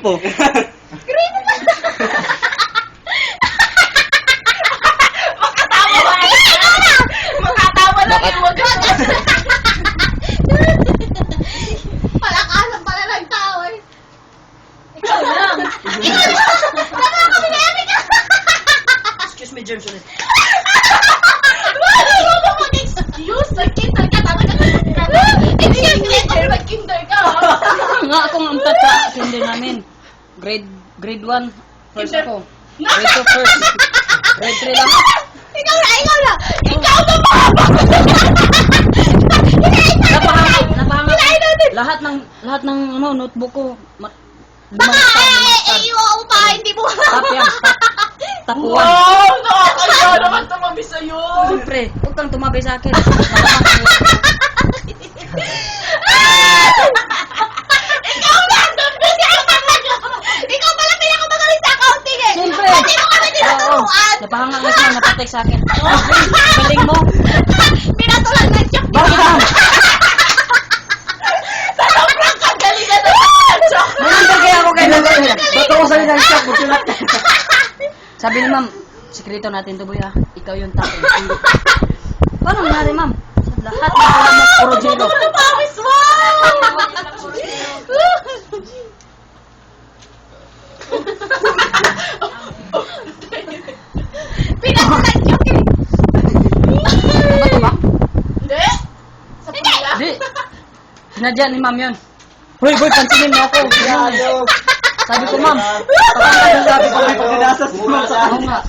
grupo? Makatawa lang yung wag. Palakasan pala ng tao eh. Ikaw lang. Excuse me, James ulit. Wala mo mag-excuse. Nag-kinder ka talaga. Excuse me, nag-kinder ka. Nga akong amtat sa kinder namin. Grade 1, first Kinder- ako. Grade 2 first. Grade 3 lang. Ikaw na. Ikaw na mga Napahanga. Lahat ng ano, notebook ko. Baka iiwaw pa, hindi mo. Top yan. Top 1. Wow, nakakaya naman tumabi sa'yo. Siyempre, huwag kang tumabi sa akin. Ikaw na, ikaw pala pinakamagaling sa accounting eh. Siyempre. Hindi mo kami tinuturuan. Napahanga nga siya, napatek sa akin. Galing mo. Pinatulan ng joke. Bakit lang? Sa sobrang kagalingan ng joke. Nandiyan kaya ako kay Nandiyan. Ba't ako sa'yo ng shock? Butulat. Sabi ni ma'am, sikreto natin to boy ha. Ikaw yung top. Paano nangyari ma'am? Sa lahat ng alam mo, puro zero. Ano pawis mo? Pinatulan joke eh. Ba ito ba? Hindi. Sa pula. Di. Sinadya ni ma'am yun. Hoy boy, pansinin mo ako. Sabi ko ma'am, Sabi ko, may pagdadasas mo sa ako nga.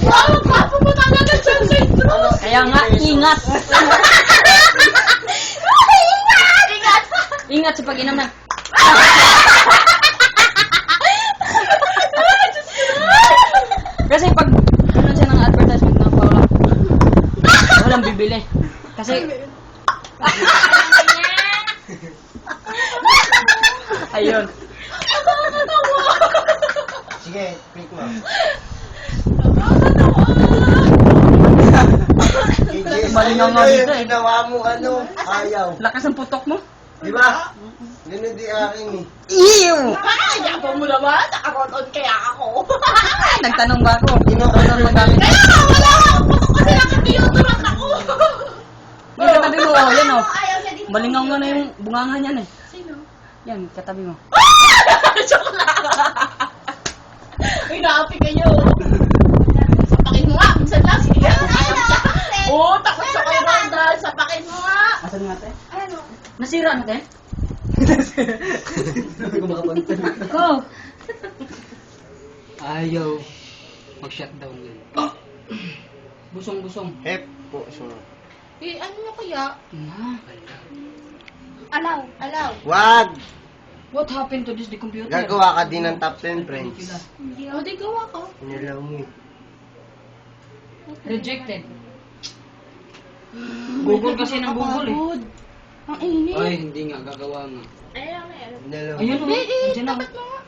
Wow, gwapo mo talaga dyan sa intro. Kaya nga, ingat. Ingat. Ingat sa pag-inom na. Kasi pag gano'n siya ng advertisement na wala. Walang bibili. Kasi ayun. Sige, quick mo. Malingaw nga dito eh. Ginawa mo ano, ayaw. Lakas ang putok mo. Di ba? Ganun di akin eh. Ew! Yabang mo naman. Nakaroon kaya ako. Nagtanong ba ako? Ginawa Ano ang magamit? Kaya nga, wala akong putok kasi nakapiyuturan ako. Yung katabi mo, oh, yan oh. Ayaw niya dito. Malingaw nga na yung bunganga niyan eh. Sino? Yan, katabi mo. Joke lang. Uy, naapi kayo. Sapakin mo nga. Minsan lang. Sige nga. Ayaw siya. Oo, takot siya kay Rondan. Sapakin mo nga. Asan nga te? Ano? Nasira na te? Sabi ko makapuntan. Ikaw. Ayaw. Mag-shutdown yun. Busong-busong. Hep po, so. Eh, ano na kaya? Ma, Alaw. Wag! what happened to this the computer? Gagawa ka din ng top 10 friends. Hindi. O, di gawa ko. Inilaw mo eh. Rejected. Google kasi ng Google eh. Ang init. Ay, hindi nga. Gagawa nga. Ayaw na yan. Inilaw mo. Ayun oh. Diyan na. Dapat mo nga.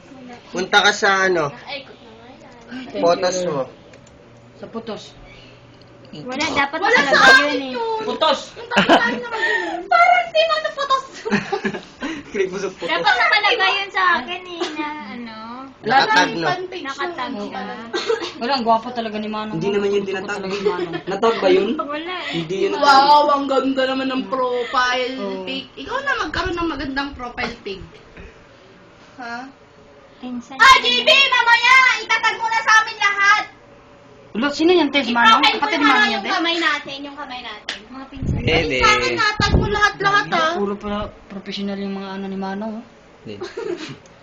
Punta ka sa ano, Nakaikot na nga yan. Thank photos you. mo. Sa putos. Wala, dapat Wala sa talaga akin yun eh. yun. Putos! Yung tayo naman yun. Parang di mo naputos. Click mo sa photos. Dapat nakalagay yun sa akin eh, na ano. Nakatag no? Nakatag siya. Wala, ang gwapo talaga ni Manong. Hindi naman yun Gusto ko tinatag. talaga ni Manong. Natag ba yun? Wala eh. Hindi yun. Wow, ang ganda naman ng profile Oh. pic. Ikaw na magkaroon ng magandang profile pic. Ha? Pinsan. Ah, JB! Mamaya! Itatag mo na sa amin lahat! Ulo, sino yan, Tess? Manong? Kapatid ni Manong yan, yung Tess? kamay natin, yung kamay natin. Mga pinsan. Hindi. Sa akin natag mo lahat-lahat ah. Puro pa professional yung mga ano ni Manong. oh.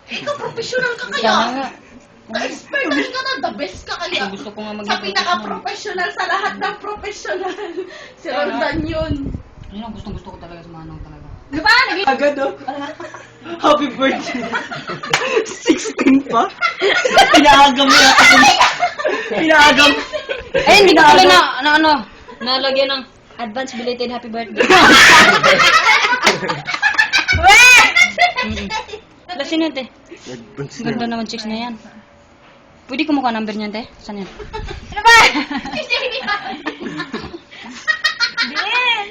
Ikaw professional ka Kaya kaya. nga. Expert ka na, the best ka kaya. Gusto ko nga maging Sa pinaka-professional sa lahat ng professional. Si Roldan yun. Yun ang gustong-gusto ko talaga sa Manong talaga. Di ba? Naging Agad oh. Happy birthday. 16 pa? Pinaagam mo yata. Pinaagam. Eh, hindi ko pala na ano, nalagyan ng advance belated happy birthday. Wala, sino yun, te? Advance Ganda na. naman chicks na yan. Pwede ko mukha number niyan, te? Saan yan? Ano ba? Din!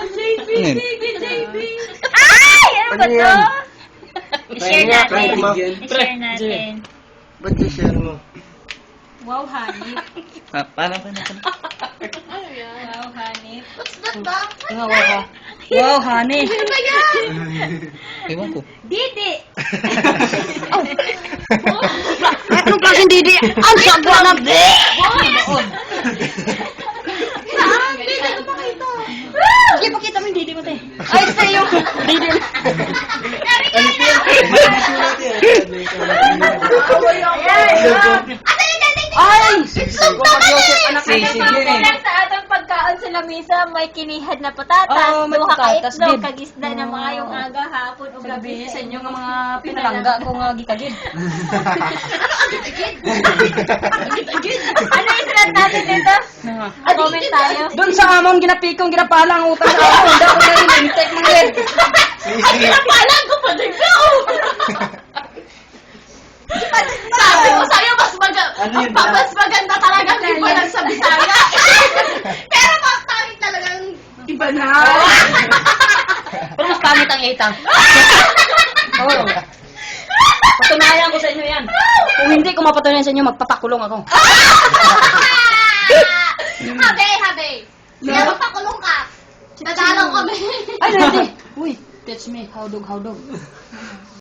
JB, JB, JB. Ay! Ano ba Ano to? yan? I-share natin. mo. I-share natin. Ba't i-share mo? Wow, honey. Paano? Wow, honey. What's that ba? Wow, ha. Wow, honey. Ano ba yan? Ewan ko. Didi! Anong klaseng didi? Ang sagwa na. Hindi ko makita. Sige, pakita mo yung didi mo, te. Ay, sa'yo. Didi. Ay! Lang sa atong pagkaon sa lamisa, may kinihad na patatas, Oo, may duha ka patatas, itlog, babe. kagisda na mga yung aga, hapon, o gabi. Sabi sa inyo nga mga pinalangga ko nga gikagid. Ano yung sulat natin dito? Comment tayo. Doon sa amon ginapikong ginapalang utang sa amon. Daw ko na inintek mga red. Pinapalan ko pa din ka. Sabi ko sa'yo, mas maganda talaga lipanan sa Bisaya. Pero mas pangit talagang iba na. Pero mas pangit ang itang. Oo. Patunayan ko sa inyo yan. Kung hindi ko mapatunayan sa inyo, magpapakulong ako. Habe. Kaya magpakulong ka. Dadalaw kami. Ay, hindi. Uy, teach me. How dog.